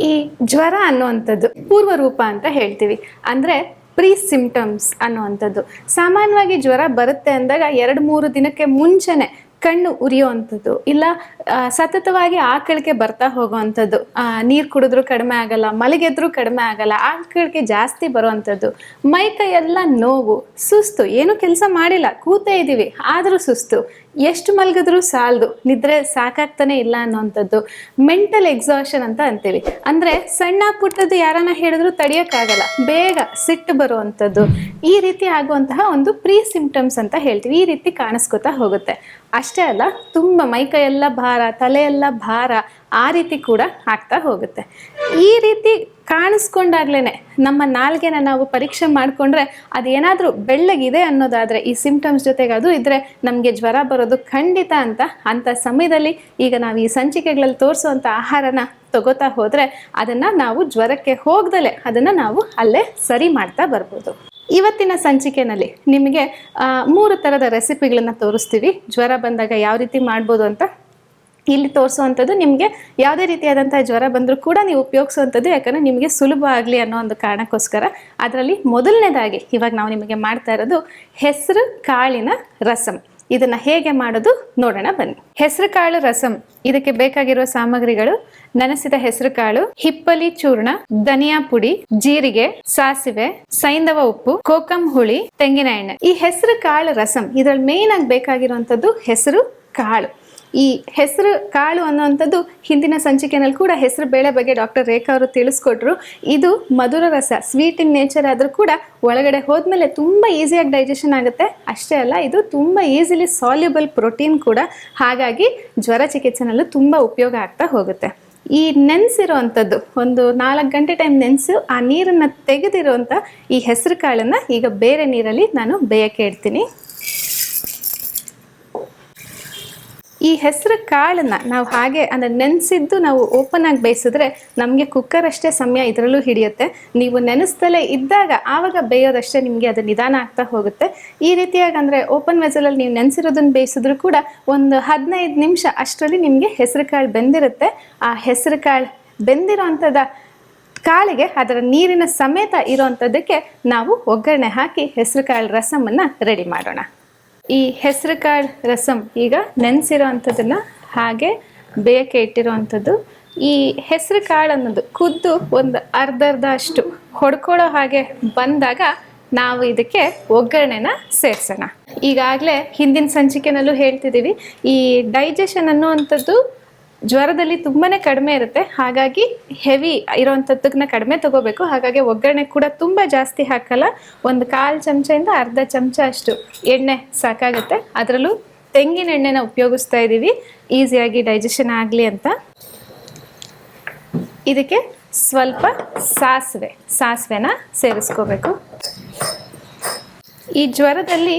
ಈ ಜ್ವರ ಅನ್ನುವಂಥದ್ದು ಪೂರ್ವ ರೂಪ ಅಂತ ಹೇಳ್ತೀವಿ. ಅಂದರೆ ಪ್ರೀ ಸಿಂಪ್ಟಮ್ಸ್ ಅನ್ನುವಂಥದ್ದು. ಸಾಮಾನ್ಯವಾಗಿ ಜ್ವರ ಬರುತ್ತೆ ಅಂದಾಗ 2-3 ದಿನಕ್ಕೆ ಮುಂಚೆನೆ ಕಣ್ಣು ಉರಿಯುವಂಥದ್ದು, ಇಲ್ಲ ಸತತವಾಗಿ ಆಕಳಿಕೆ ಬರ್ತಾ ಹೋಗುವಂಥದ್ದು, ನೀರು ಕುಡಿದ್ರೂ ಕಡಿಮೆ ಆಗಲ್ಲ, ಮಲಗಿದ್ರೂ ಕಡಿಮೆ ಆಗಲ್ಲ, ಆಕಳಿಕೆ ಜಾಸ್ತಿ ಬರುವಂಥದ್ದು, ಮೈಕೈ ಎಲ್ಲ ನೋವು, ಸುಸ್ತು, ಏನು ಕೆಲಸ ಮಾಡಿಲ್ಲ ಕೂತೇ ಇದ್ದೀವಿ ಆದರೂ ಸುಸ್ತು, ಎಷ್ಟು ಮಲಗಿದ್ರೂ ಸಾಲದು, ನಿದ್ರೆ ಸಾಕಾಗ್ತಾನೆ ಇಲ್ಲ ಅನ್ನೋವಂಥದ್ದು, ಮೆಂಟಲ್ ಎಕ್ಸಾಷನ್ ಅಂತ ಅಂತೀವಿ. ಅಂದರೆ ಸಣ್ಣ ಪುಟ್ಟದ್ದು ಯಾರನ್ನ ಹೇಳಿದ್ರು ತಡೆಯೋಕ್ಕಾಗಲ್ಲ, ಬೇಗ ಸಿಟ್ಟು ಬರುವಂಥದ್ದು, ಈ ರೀತಿ ಆಗುವಂತಹ ಒಂದು ಪ್ರೀ ಸಿಂಪ್ಟಮ್ಸ್ ಅಂತ ಹೇಳ್ತೀವಿ. ಈ ರೀತಿ ಕಾಣಿಸ್ಕೊತಾ ಹೋಗುತ್ತೆ. ಅಷ್ಟೇ ಅಲ್ಲ, ತುಂಬ ಮೈಕೈ ಎಲ್ಲ ಭಾರ, ತಲೆಯೆಲ್ಲ ಭಾರ, ಆ ರೀತಿ ಕೂಡ ಆಗ್ತಾ ಹೋಗುತ್ತೆ. ಈ ರೀತಿ ಕಾಣಿಸ್ಕೊಂಡಾಗ್ಲೇ ನಮ್ಮ ನಾಲ್ಗೆನ ನಾವು ಪರೀಕ್ಷೆ ಮಾಡಿಕೊಂಡ್ರೆ ಅದೇನಾದರೂ ಬೆಳ್ಳಗಿದೆ ಅನ್ನೋದಾದರೆ, ಈ ಸಿಂಪ್ಟಮ್ಸ್ ಜೊತೆಗೆ ಅದು ಇದ್ದರೆ ನಮಗೆ ಜ್ವರ ಬರೋದು ಖಂಡಿತ ಅಂಥ ಸಮಯದಲ್ಲಿ ಈಗ ನಾವು ಈ ಸಂಚಿಕೆಗಳಲ್ಲಿ ತೋರಿಸುವಂಥ ಆಹಾರನ ತಗೋತಾ ಹೋದರೆ ಅದನ್ನು ನಾವು ಜ್ವರಕ್ಕೆ ಹೋಗ್ದಲೇ ಅದನ್ನು ನಾವು ಅಲ್ಲೇ ಸರಿ ಮಾಡ್ತಾ ಬರ್ಬೋದು. ಇವತ್ತಿನ ಸಂಚಿಕೆಯಲ್ಲಿ ನಿಮಗೆ 3 ಥರದ ರೆಸಿಪಿಗಳನ್ನು ತೋರಿಸ್ತೀವಿ. ಜ್ವರ ಬಂದಾಗ ಯಾವ ರೀತಿ ಮಾಡ್ಬೋದು ಅಂತ ಇಲ್ಲಿ ತೋರಿಸುವಂಥದ್ದು ನಿಮಗೆ ಯಾವುದೇ ರೀತಿಯಾದಂಥ ಜ್ವರ ಬಂದರೂ ಕೂಡ ನೀವು ಉಪಯೋಗಿಸುವಂಥದ್ದು, ಯಾಕಂದರೆ ನಿಮಗೆ ಸುಲಭ ಆಗಲಿ ಅನ್ನೋ ಒಂದು ಕಾರಣಕ್ಕೋಸ್ಕರ. ಅದರಲ್ಲಿ ಮೊದಲನೇದಾಗಿ ಇವಾಗ ನಾವು ನಿಮಗೆ ಮಾಡ್ತಾ ಇರೋದು ಹೆಸರು ಕಾಳಿನ ರಸಂ. ಇದನ್ನು ಹೇಗೆ ಮಾಡೋದು ನೋಡೋಣ ಬನ್ನಿ. ಹೆಸರು ಕಾಳು ರಸಂ, ಇದಕ್ಕೆ ಬೇಕಾಗಿರುವ ಸಾಮಗ್ರಿಗಳು: ನೆನೆಸಿದ ಹೆಸರು ಕಾಳು, ಹಿಪ್ಪಲಿ ಚೂರ್ಣ, ಧನಿಯಾ ಪುಡಿ, ಜೀರಿಗೆ, ಸಾಸಿವೆ, ಸೈಂಧವ ಉಪ್ಪು, ಕೋಕಂ ಹುಳಿ, ತೆಂಗಿನ ಎಣ್ಣೆ. ಈ ಹೆಸರು ಕಾಳು ರಸಂ ಇದರಲ್ಲಿ ಮೇನ್ ಆಗಿ ಬೇಕಾಗಿರುವಂಥದ್ದು ಹೆಸರು ಕಾಳು. ಈ ಹೆಸರು ಕಾಳು ಅನ್ನುವಂಥದ್ದು ಹಿಂದಿನ ಸಂಚಿಕೆಯಲ್ಲಿ ಕೂಡ ಹೆಸರು ಬೇಳೆ ಬಗ್ಗೆ ಡಾಕ್ಟರ್ ರೇಖಾ ಅವರು ತಿಳಿಸ್ಕೊಟ್ರು. ಇದು ಮಧುರ ರಸ, ಸ್ವೀಟ್ ಇನ್ ನೇಚರ್ ಆದರೂ ಕೂಡ ಒಳಗಡೆ ಹೋದ್ಮೇಲೆ ತುಂಬ ಈಸಿಯಾಗಿ ಡೈಜೆಷನ್ ಆಗುತ್ತೆ. ಅಷ್ಟೇ ಅಲ್ಲ, ಇದು ತುಂಬ ಈಸಿಲಿ ಸಾಲ್ಯುಬಲ್ ಪ್ರೋಟೀನ್ ಕೂಡ. ಹಾಗಾಗಿ ಜ್ವರ ಚಿಕಿತ್ಸೆನಲ್ಲೂ ತುಂಬ ಉಪಯೋಗ ಆಗ್ತಾ ಹೋಗುತ್ತೆ. ಈ ನೆನೆಸಿರುವಂಥದ್ದು ಒಂದು 4 ಗಂಟೆ ಟೈಮ್ ನೆನೆಸಿ ಆ ನೀರನ್ನು ತೆಗೆದಿರುವಂಥ ಈ ಹೆಸರು ಕಾಳನ್ನು ಈಗ ಬೇರೆ ನೀರಲ್ಲಿ ನಾನು ಬೇಯಕ್ಕೆ ಇಡ್ತೀನಿ. ಈ ಹೆಸರು ಕಾಳನ್ನು ನಾವು ಹಾಗೆ ಅಂದರೆ ನೆನೆಸಿದ್ದು ನಾವು ಓಪನ್ ಆಗಿ ಬೇಯಿಸಿದ್ರೆ ನಮಗೆ ಕುಕ್ಕರ್ ಅಷ್ಟೇ ಸಮಯ ಇದರಲ್ಲೂ ಹಿಡಿಯುತ್ತೆ. ನೀವು ನೆನೆಸ್ತಲೇ ಇದ್ದಾಗ ಆವಾಗ ಬೇಯೋದಷ್ಟೇ ನಿಮಗೆ ಅದು ನಿಧಾನ ಆಗ್ತಾ ಹೋಗುತ್ತೆ. ಈ ರೀತಿಯಾಗಿ ಅಂದರೆ ಓಪನ್ ವೆಸಲಲ್ಲಿ ನೀವು ನೆನೆಸಿರೋದನ್ನು ಬೇಯಿಸಿದ್ರು ಕೂಡ ಒಂದು 15 ನಿಮಿಷ ಅಷ್ಟರಲ್ಲಿ ನಿಮಗೆ ಹೆಸರು ಕಾಳು ಬೆಂದಿರುತ್ತೆ. ಆ ಹೆಸರು ಕಾಳು ಬೆಂದಿರೋ ಅಂಥದ್ದು ಕಾಳಿಗೆ ಅದರ ನೀರಿನ ಸಮೇತ ಇರೋವಂಥದ್ದಕ್ಕೆ ನಾವು ಒಗ್ಗರಣೆ ಹಾಕಿ ಹೆಸರು ಕಾಳು ರಸಮನ್ನು ರೆಡಿ ಮಾಡೋಣ. ಈ ಹೆಸರು ಕಾಳು ರಸಂ ಈಗ ನೆನೆಸಿರೋ ಅಂಥದ್ದನ್ನು ಹಾಗೆ ಬೇಯಕ್ಕೆ ಇಟ್ಟಿರೋವಂಥದ್ದು. ಈ ಹೆಸರು ಕಾಳು ಅನ್ನೋದು ಕುದ್ದು ಒಂದು ಅರ್ಧ ಅಷ್ಟು ಹೊಡ್ಕೊಳ್ಳೋ ಹಾಗೆ ಬಂದಾಗ ನಾವು ಇದಕ್ಕೆ ಒಗ್ಗರಣೆನ ಸೇರಿಸೋಣ. ಈಗಾಗಲೇ ಹಿಂದಿನ ಸಂಚಿಕೆನಲ್ಲೂ ಹೇಳ್ತಿದ್ದೀವಿ, ಈ ಡೈಜೆಷನ್ ಅನ್ನುವಂಥದ್ದು ಜ್ವರದಲ್ಲಿ ತುಂಬಾ ಕಡಿಮೆ ಇರುತ್ತೆ. ಹಾಗಾಗಿ ಹೆವಿ ಇರೋವಂಥದ್ದನ್ನ ಕಡಿಮೆ ತಗೋಬೇಕು. ಹಾಗಾಗಿ ಒಗ್ಗರಣೆ ಕೂಡ ತುಂಬ ಜಾಸ್ತಿ ಹಾಕಲ್ಲ. ಒಂದು 1/4 ಚಮಚದಿಂದ ಅರ್ಧ ಚಮಚ ಅಷ್ಟು ಎಣ್ಣೆ ಸಾಕಾಗುತ್ತೆ. ಅದರಲ್ಲೂ ತೆಂಗಿನ ಎಣ್ಣೆನ ಉಪಯೋಗಿಸ್ತಾ ಇದ್ದೀವಿ ಈಸಿಯಾಗಿ ಡೈಜೆಷನ್ ಆಗಲಿ ಅಂತ. ಇದಕ್ಕೆ ಸ್ವಲ್ಪ ಸಾಸಿವೆನ ಸೇರಿಸ್ಕೋಬೇಕು. ಈ ಜ್ವರದಲ್ಲಿ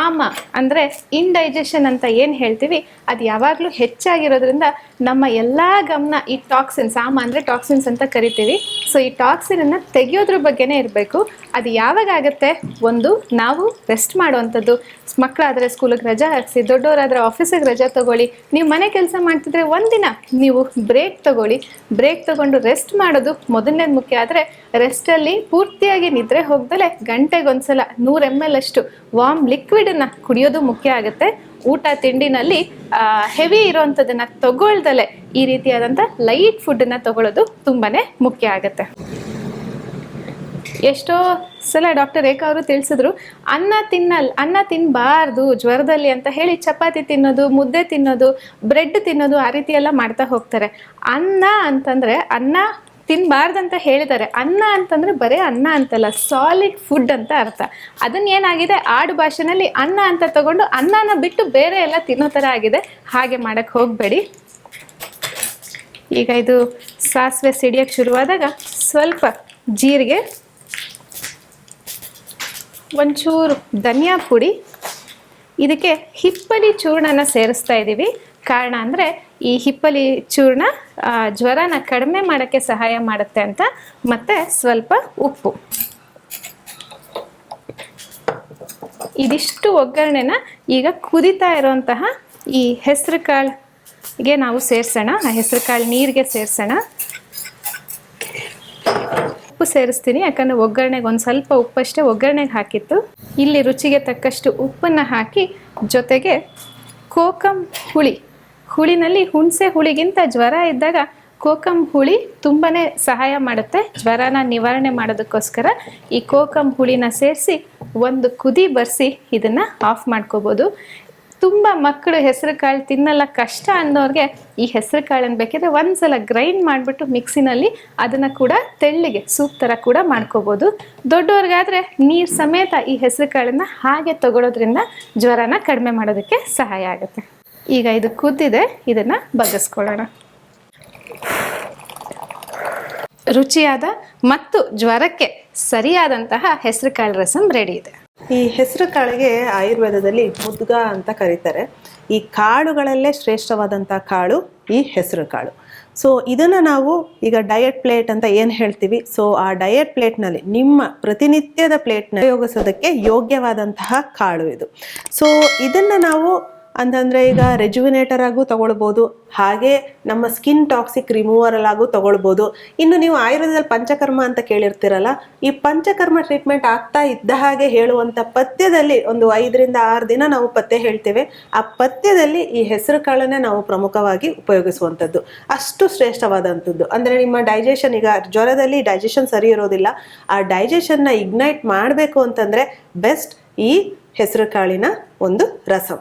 ಆಮ ಅಂದರೆ ಇಂಡೈಜೆಷನ್ ಅಂತ ಏನು ಹೇಳ್ತೀವಿ, ಅದು ಯಾವಾಗಲೂ ಹೆಚ್ಚಾಗಿರೋದ್ರಿಂದ ನಮ್ಮ ಎಲ್ಲ ಗಮನ ಈ ಟಾಕ್ಸಿನ್ಸ್, ಆಮ ಅಂದರೆ ಟಾಕ್ಸಿನ್ಸ್ ಅಂತ ಕರಿತೀವಿ. ಸೊ ಈ ಟಾಕ್ಸಿನನ್ನು ತೆಗೆಯೋದ್ರ ಬಗ್ಗೆನೇ ಇರಬೇಕು. ಅದು ಯಾವಾಗ ಆಗುತ್ತೆ, ಒಂದು ನಾವು ರೆಸ್ಟ್ ಮಾಡುವಂಥದ್ದು. ಮಕ್ಕಳಾದರೆ ಸ್ಕೂಲಿಗೆ ರಜಾ ಹಾಕಿಸಿ, ದೊಡ್ಡವರಾದರೆ ಆಫೀಸಿಗೆ ರಜಾ ತೊಗೊಳ್ಳಿ, ನೀವು ಮನೆ ಕೆಲಸ ಮಾಡ್ತಿದ್ರೆ ಒಂದಿನ ನೀವು ಬ್ರೇಕ್ ತೊಗೊಳ್ಳಿ. ಬ್ರೇಕ್ ತೊಗೊಂಡು ರೆಸ್ಟ್ ಮಾಡೋದು ಮೊದಲನೇದು ಮುಖ್ಯ. ಆದರೆ ರೆಸ್ಟಲ್ಲಿ ಪೂರ್ತಿಯಾಗಿ ನಿದ್ರೆ ಹೋಗ್ದಲೆ ಗಂಟೆಗೊಂದ್ಸಲ 100 ml ಅಷ್ಟು ವಾರ್ಮ್ ಲಿಕ್ವಿಡನ್ನು ಕುಡಿಯೋದು ಮುಖ್ಯ ಆಗುತ್ತೆ. ಊಟ ತಿಂಡಿನಲ್ಲಿ ಹೆವಿ ಇರೋವಂಥದ್ದನ್ನು ತಗೊಳ್ದಲೆ ಈ ರೀತಿಯಾದಂಥ ಲೈಟ್ ಫುಡ್ಡನ್ನು ತಗೊಳ್ಳೋದು ತುಂಬಾ ಮುಖ್ಯ ಆಗುತ್ತೆ. ಎಷ್ಟೋ ಸಲ ಡಾಕ್ಟರ್ ರೇಖಾ ಅವರು ತಿಳಿಸಿದ್ರು, ಅನ್ನ ತಿನ್ನಬಾರ್ದು ಜ್ವರದಲ್ಲಿ ಅಂತ ಹೇಳಿ ಚಪಾತಿ ತಿನ್ನೋದು, ಮುದ್ದೆ ತಿನ್ನೋದು, ಬ್ರೆಡ್ ತಿನ್ನೋದು, ಆ ರೀತಿ ಎಲ್ಲ ಮಾಡ್ತಾ ಹೋಗ್ತಾರೆ. ಅನ್ನ ಅಂತಂದರೆ ಅನ್ನ ತಿನ್ನಬಾರ್ದಂತ ಹೇಳಿದ್ದಾರೆ. ಅನ್ನ ಅಂತಂದರೆ ಬರೀ ಅನ್ನ ಅಂತಲ್ಲ, ಸಾಲಿಡ್ ಫುಡ್ ಅಂತ ಅರ್ಥ. ಅದನ್ನೇನಾಗಿದೆ ಆಡು ಭಾಷೆನಲ್ಲಿ ಅನ್ನ ಅಂತ ತಗೊಂಡು ಅನ್ನನ ಬಿಟ್ಟು ಬೇರೆ ಎಲ್ಲ ತಿನ್ನೋ ಥರ ಆಗಿದೆ. ಹಾಗೆ ಮಾಡೋಕ್ಕೆ ಹೋಗಬೇಡಿ. ಈಗ ಇದು ಸಾಸಿವೆ ಸಿಡಿಯೋಕ್ಕೆ ಶುರುವಾದಾಗ ಸ್ವಲ್ಪ ಜೀರಿಗೆ, ಒಂಚೂರು ಧನಿಯಾ ಪುಡಿ, ಇದಕ್ಕೆ ಹಿಪ್ಪಲಿ ಚೂರ್ಣನ ಸೇರಿಸ್ತಾ ಇದ್ದೀವಿ. ಕಾರಣ ಅಂದರೆ ಈ ಹಿಪ್ಪಲಿ ಚೂರ್ಣ ಜ್ವರನ ಕಡಿಮೆ ಮಾಡೋಕ್ಕೆ ಸಹಾಯ ಮಾಡುತ್ತೆ ಅಂತ. ಮತ್ತು ಸ್ವಲ್ಪ ಉಪ್ಪು. ಇದಿಷ್ಟು ಒಗ್ಗರಣೆನ ಈಗ ಕುದಿತಾ ಇರುವಂತಹ ಈ ಹೆಸರು ಕಾಳಿಗೆ ನಾವು ಸೇರಿಸೋಣ. ಆ ಹೆಸರು ಕಾಳು ನೀರಿಗೆ ಸೇರಿಸೋಣ. ಉಪ್ಪು ಸೇರಿಸ್ತೀನಿ, ಯಾಕಂದರೆ ಒಗ್ಗರಣೆಗೆ ಒಂದು ಸ್ವಲ್ಪ ಉಪ್ಪಷ್ಟೇ ಒಗ್ಗರಣೆಗೆ ಹಾಕಿತ್ತು. ಇಲ್ಲಿ ರುಚಿಗೆ ತಕ್ಕಷ್ಟು ಉಪ್ಪನ್ನು ಹಾಕಿ ಜೊತೆಗೆ ಕೋಕಂ ಹುಳಿನಲ್ಲಿ ಹುಣಸೆ ಹುಳಿಗಿಂತ ಜ್ವರ ಇದ್ದಾಗ ಕೋಕಂ ಹುಳಿ ತುಂಬಾ ಸಹಾಯ ಮಾಡುತ್ತೆ ಜ್ವರನ ನಿವಾರಣೆ ಮಾಡೋದಕ್ಕೋಸ್ಕರ. ಈ ಕೋಕಂ ಹುಳಿನ ಸೇರಿಸಿ ಒಂದು ಕುದಿ ಬರೆಸಿ ಇದನ್ನು ಆಫ್ ಮಾಡ್ಕೋಬೋದು. ತುಂಬ ಮಕ್ಕಳು ಹೆಸರು ಕಾಳು ತಿನ್ನಲ್ಲ ಕಷ್ಟ ಅನ್ನೋರಿಗೆ ಈ ಹೆಸರು ಕಾಳನ್ನು ಬೇಕಿದ್ರೆ ಒಂದ್ಸಲ ಗ್ರೈಂಡ್ ಮಾಡಿಬಿಟ್ಟು ಮಿಕ್ಸಿನಲ್ಲಿ ಅದನ್ನು ಕೂಡ ತೆಳ್ಳಿಗೆ ಸೂಪ್ ಥರ ಕೂಡ ಮಾಡ್ಕೋಬೋದು. ದೊಡ್ಡವ್ರಿಗಾದರೆ ನೀರು ಸಮೇತ ಈ ಹೆಸರು ಕಾಳನ್ನು ಹಾಗೆ ತಗೊಳ್ಳೋದ್ರಿಂದ ಜ್ವರನ ಕಡಿಮೆ ಮಾಡೋದಕ್ಕೆ ಸಹಾಯ ಆಗುತ್ತೆ. ಈಗ ಇದು ಕುದ್ದಿದೆ, ಇದನ್ನು ಬಗ್ಗಿಸ್ಕೊಳ್ಳೋಣ. ರುಚಿಯಾದ ಮತ್ತು ಜ್ವರಕ್ಕೆ ಸರಿಯಾದಂತಹ ಹೆಸರು ಕಾಳು ರಸಂ ರೆಡಿ ಇದೆ. ಈ ಹೆಸರು ಕಾಳಿಗೆ ಆಯುರ್ವೇದದಲ್ಲಿ ಮುದ್ಗ ಅಂತ ಕರೀತಾರೆ. ಈ ಕಾಳುಗಳಲ್ಲೇ ಶ್ರೇಷ್ಠವಾದಂಥ ಕಾಳು ಈ ಹೆಸರು ಕಾಳು. ಸೊ ಇದನ್ನು ನಾವು ಈಗ ಡಯಟ್ ಪ್ಲೇಟ್ ಅಂತ ಏನು ಹೇಳ್ತೀವಿ, ಸೊ ಆ ಡಯಟ್ ಪ್ಲೇಟ್ನಲ್ಲಿ ನಿಮ್ಮ ಪ್ರತಿನಿತ್ಯದ ಪ್ಲೇಟ್ನ ಉಪಯೋಗಿಸೋದಕ್ಕೆ ಯೋಗ್ಯವಾದಂತಹ ಕಾಳು ಇದು. ಸೊ ಇದನ್ನು ನಾವು ಅಂತಂದರೆ ಈಗ ರೆಜುವಿನೇಟರ್ ಆಗೂ ತಗೊಳ್ಬೋದು, ಹಾಗೆ ನಮ್ಮ ಸ್ಕಿನ್ ಟಾಕ್ಸಿಕ್ ರಿಮೂವರಲ್ ಆಗು ತಗೊಳ್ಬೋದು. ಇನ್ನು ನೀವು ಆಯುರ್ವೇದದಲ್ಲಿ ಪಂಚಕರ್ಮ ಅಂತ ಕೇಳಿರ್ತೀರಲ್ಲ, ಈ ಪಂಚಕರ್ಮ ಟ್ರೀಟ್ಮೆಂಟ್ ಆಗ್ತಾ ಇದ್ದ ಹಾಗೆ ಹೇಳುವಂಥ ಪಥ್ಯದಲ್ಲಿ ಒಂದು 5 ರಿಂದ 6 ದಿನ ನಾವು ಪಥ್ಯ ಹೇಳ್ತೇವೆ. ಆ ಪಥ್ಯದಲ್ಲಿ ಈ ಹೆಸರು ಕಾಳನ್ನೇ ನಾವು ಪ್ರಮುಖವಾಗಿ ಉಪಯೋಗಿಸುವಂಥದ್ದು. ಅಷ್ಟು ಶ್ರೇಷ್ಠವಾದಂಥದ್ದು. ಅಂದರೆ ನಿಮ್ಮ ಡೈಜೆಷನ್, ಈಗ ಜ್ವರದಲ್ಲಿ ಡೈಜೆಷನ್ ಸರಿ ಇರೋದಿಲ್ಲ, ಆ ಡೈಜೆಷನ್ನ ಇಗ್ನೈಟ್ ಮಾಡಬೇಕು ಅಂತಂದರೆ ಬೆಸ್ಟ್ ಈ ಹೆಸರು ಕಾಳಿನ ಒಂದು ರಸಂ.